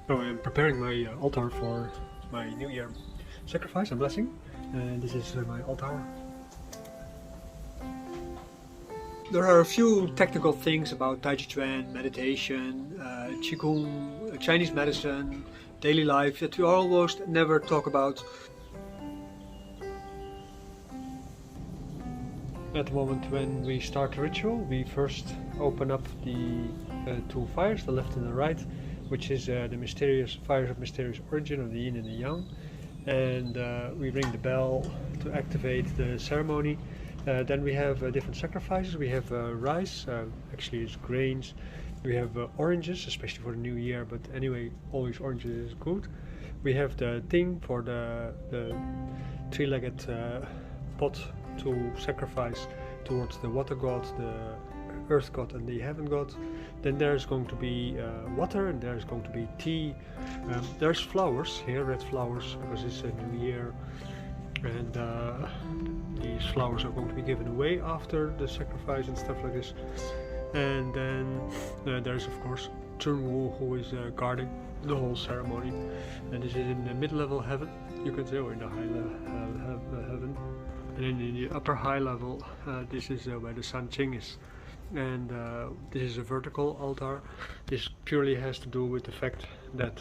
So I'm preparing my altar for my New Year sacrifice and blessing, and this is my altar. There are a few technical things about Tai Chi Chuan, meditation, Qigong, Chinese medicine, daily life that we almost never talk about. At the moment when we start the ritual, we first open up the two fires, the left and the right, which is the mysterious fires of mysterious origin of the yin and the yang, and we ring the bell to activate the ceremony. Then we have different sacrifices. We have rice, actually it's grains. We have oranges, especially for the new year, but anyway, always oranges is good. We have the ting for the three-legged pot to sacrifice towards the water god, the earth god and the heaven god. Then there's going to be water, and there's going to be tea. There's flowers here, red flowers, because it's a new year, and these flowers are going to be given away after the sacrifice and stuff like this. And then there's of course Chun Wu, who is guarding the whole ceremony, and this is in the mid-level heaven, you can say, or in the high heaven. And then in the upper high level, this is where the San Qing is, and this is a vertical altar. This purely has to do with the fact that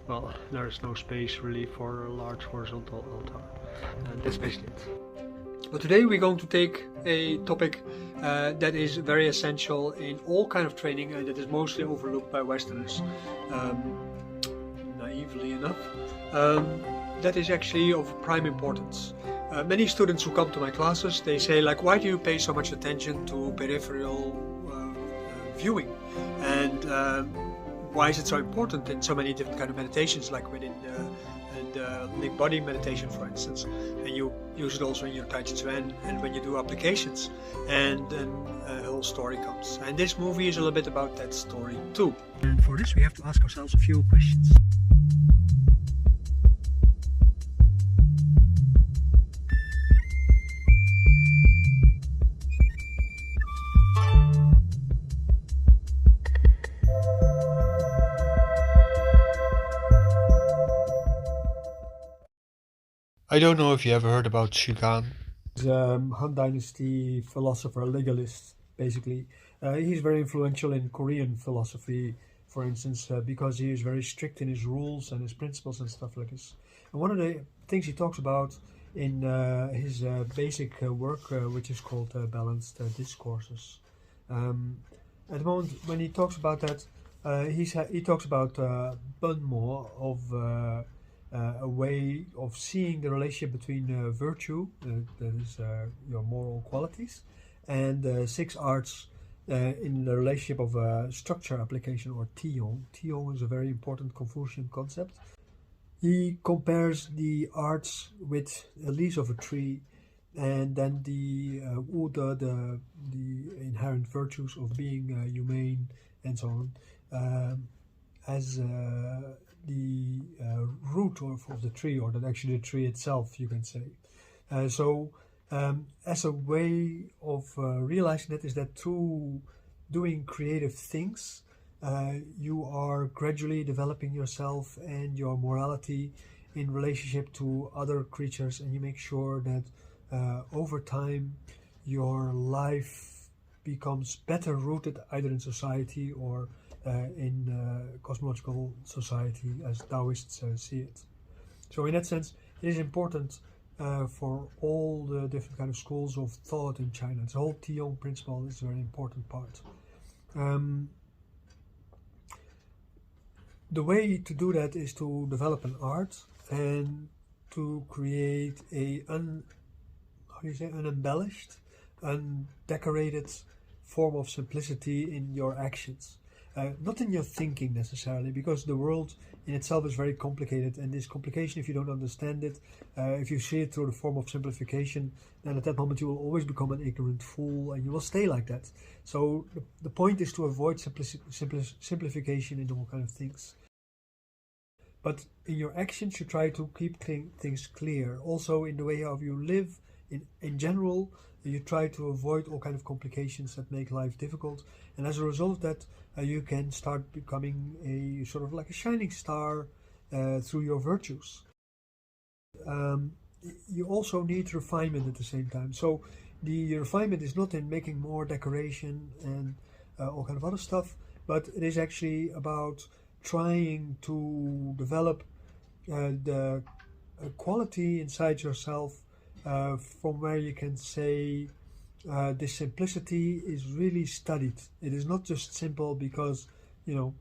well, there is no space really for a large horizontal altar, and that's basically it. But today we're going to take a topic that is very essential in all kind of training, and that is mostly overlooked by Westerners, naively enough. That is actually of prime importance. Many students who come to my classes, they say, like, why do you pay so much attention to peripheral viewing, and why is it so important in so many different kind of meditations, like within the body meditation, for instance, and you use it also in your Tai Chi Chuan and when you do applications, and then a whole story comes. And this movie is a little bit about that story too. And for this we have to ask ourselves a few questions. I don't know if you ever heard about Xu Gan. He's a Han Dynasty philosopher, legalist, basically. He's very influential in Korean philosophy, for instance, because he is very strict in his rules and his principles and stuff like this. And one of the things he talks about in his basic work, which is called Balanced Discourses. At the moment, when he talks about that, he talks about Bunmo of a way of seeing the relationship between virtue, that is your moral qualities, and 6 arts in the relationship of structure application, or Tiyong. Tiyong is a very important Confucian concept. He compares the arts with the leaves of a tree, and then the wude, the inherent virtues of being humane and so on, as the root of the tree, or that actually the tree itself, you can say. So as a way of realizing that is that through doing creative things, you are gradually developing yourself and your morality in relationship to other creatures, and you make sure that over time your life becomes better rooted either in society or in cosmological society, as Daoists see it. So in that sense, it is important for all the different kind of schools of thought in China. The whole Tiyong principle is a very important part. The way to do that is to develop an art and to create a unembellished, undecorated form of simplicity in your actions. Not in your thinking necessarily, because the world in itself is very complicated, and this complication, if you don't understand it, if you see it through the form of simplification, then at that moment you will always become an ignorant fool, and you will stay like that. So the point is to avoid simplification in all kind of things. But in your actions you try to keep things clear. Also in the way how you live in general, You try to avoid all kind of complications that make life difficult, and as a result of that, you can start becoming a sort of like a shining star through your virtues. You also need refinement at the same time. So the refinement is not in making more decoration and all kind of other stuff, but it is actually about trying to develop the quality inside yourself from where you can say this simplicity is really studied. It is not just simple because, you know,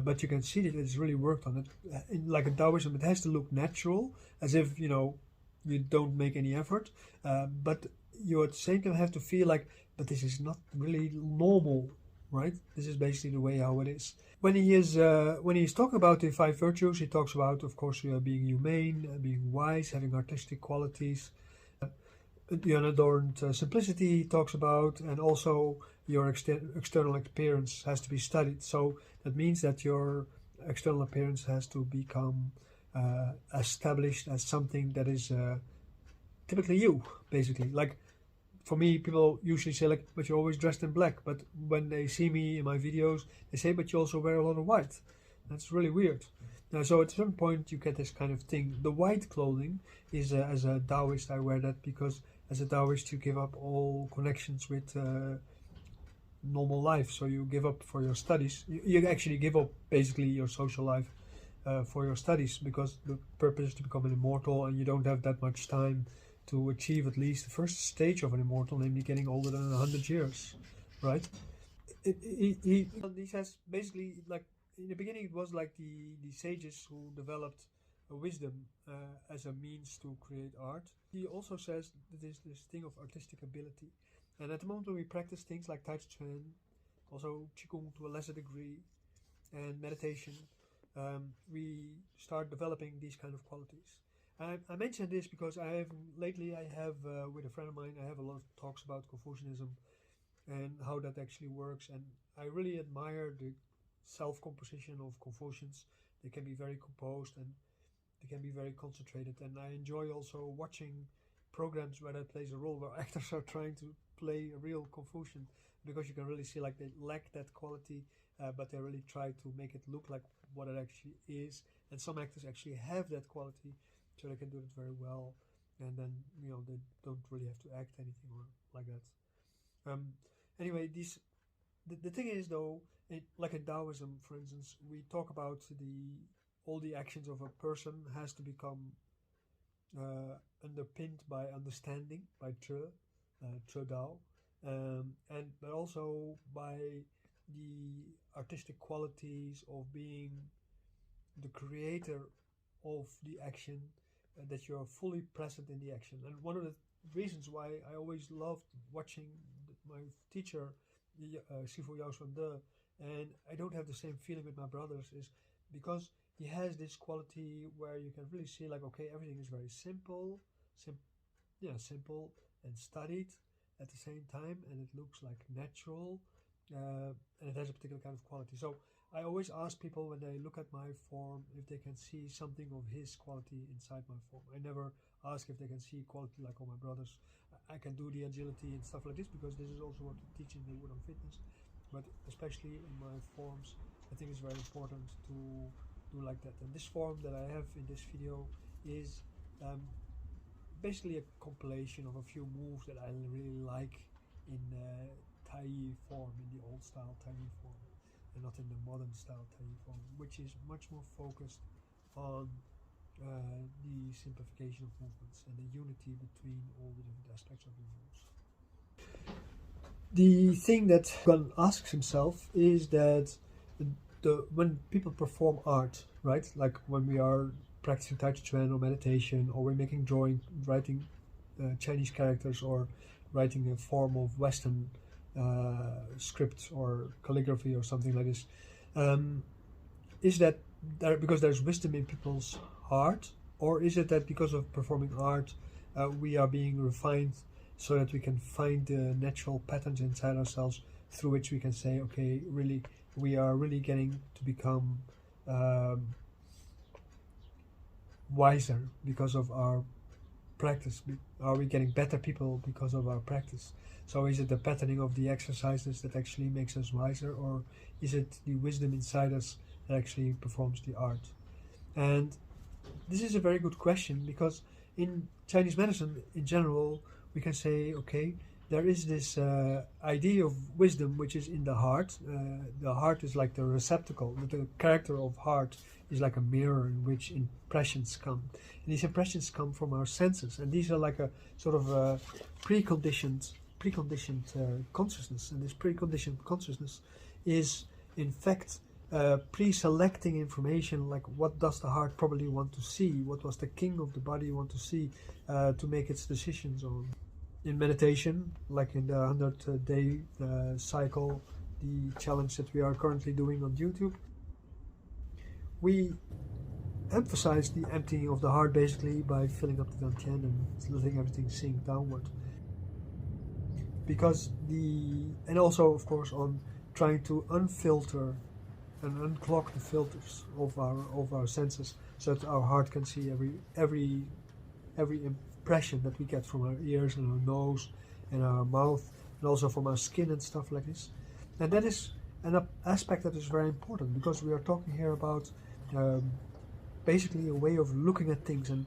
but you can see that it's really worked on it. Like in Taoism, it has to look natural, as if, you know, you don't make any effort, but you at the same time have to feel like, but this is not really normal, right? This is basically the way how it is. When he's talking about the 5 virtues, he talks about, of course, being humane, being wise, having artistic qualities. The unadorned simplicity he talks about, and also your external appearance has to be studied. So that means that your external appearance has to become established as something that is typically you, basically. Like, for me, people usually say, like, but you're always dressed in black. But when they see me in my videos, they say, but you also wear a lot of white. That's really weird. So at a certain point, you get this kind of thing. The white clothing is, as a daoist, I wear that because as a daoist, you give up all connections with normal life. So you give up for your studies. You actually give up basically your social life for your studies, because the purpose is to become an immortal, and you don't have that much time to achieve at least the first stage of an immortal, namely getting older than 100 years, right? He says basically, like, in the beginning it was like the sages who developed a wisdom as a means to create art. He also says that there's this thing of artistic ability, and at the moment when we practice things like Tai Chi Chuan, also Qigong to a lesser degree, and meditation, we start developing these kind of qualities. I mentioned this because lately I have with a friend of mine, I have a lot of talks about Confucianism and how that actually works, and I really admire the self-composition of Confucians. They can be very composed and they can be very concentrated, and I enjoy also watching programs where that plays a role, where actors are trying to play a real Confucian, because you can really see like they lack that quality, but they really try to make it look like what it actually is, and some actors actually have that quality, so they can do it very well, and then, you know, they don't really have to act anything or like that. Anyway, the thing is though, like in Taoism, for instance, we talk about all the actions of a person has to become underpinned by understanding, by Tre Dao, and but also by the artistic qualities of being the creator of the action, that you're fully present in the action. And one of the reasons why I always loved watching my teacher, Sifu Yao Xuan De, and I don't have the same feeling with my brothers, is because he has this quality where you can really see like, okay, everything is very simple, simple and studied at the same time, and it looks like natural, and it has a particular kind of quality. So I always ask people when they look at my form if they can see something of his quality inside my form. I never ask if they can see quality like all my brothers. I can do the agility and stuff like this because this is also what we teach in the Wudang Fitness. But especially in my forms, I think it's very important to do like that. And this form that I have in this video is basically a compilation of a few moves that I really like in Tai form, in the old style Tai form, and not in the modern style Tai form, which is much more focused on the simplification of movements and the unity between all the different aspects of the moves. The thing that Gan asks himself is that when people perform art, right, like when we are practicing Tai Chi Chuan or meditation, or we're making writing Chinese characters, or writing a form of Western script or calligraphy or something like this, is that because there's wisdom in people's heart, or is it that because of performing art we are being refined so that we can find the natural patterns inside ourselves through which we can say, okay, really, we are really getting to become wiser because of our practice? Are we getting better people because of our practice? So is it the patterning of the exercises that actually makes us wiser, or is it the wisdom inside us that actually performs the art? And this is a very good question, because in Chinese medicine in general we can say, okay, there is this idea of wisdom which is in the heart. The heart is like the receptacle. The character of heart is like a mirror in which impressions come. And these impressions come from our senses. And these are like a sort of preconditioned consciousness. And this preconditioned consciousness is in fact pre-selecting information, like what does the heart probably want to see, what does the king of the body want to see to make its decisions on. In meditation, like in the 100-day cycle, the challenge that we are currently doing on YouTube, we emphasize the emptying of the heart basically by filling up the dantian and letting everything sink downward. And also of course on trying to unfilter and unclog the filters of our senses, so that our heart can see every impression that we get from our ears and our nose and our mouth, and also from our skin and stuff like this. And that is an aspect that is very important, because we are talking here about basically a way of looking at things, and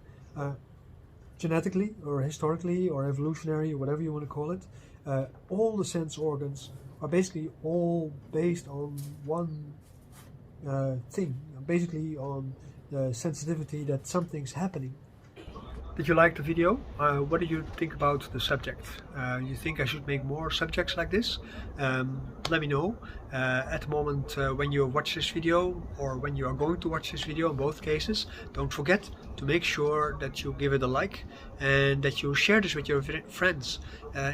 genetically or historically or evolutionary or whatever you want to call it, all the sense organs are basically all based on one thing, basically on the sensitivity that something's happening. Did you like the video? What do you think about the subject? You think I should make more subjects like this? Let me know. At the moment when you watch this video, or when you are going to watch this video, in both cases, don't forget to make sure that you give it a like and that you share this with your friends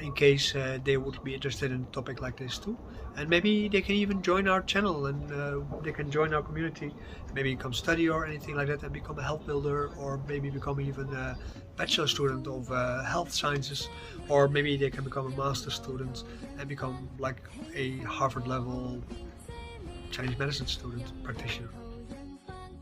in case they would be interested in a topic like this too. And maybe they can even join our channel, and they can join our community, maybe come study or anything like that, and become a health builder, or maybe become even a bachelor student of health sciences, or maybe they can become a master student and become like a Harvard level Chinese medicine student practitioner.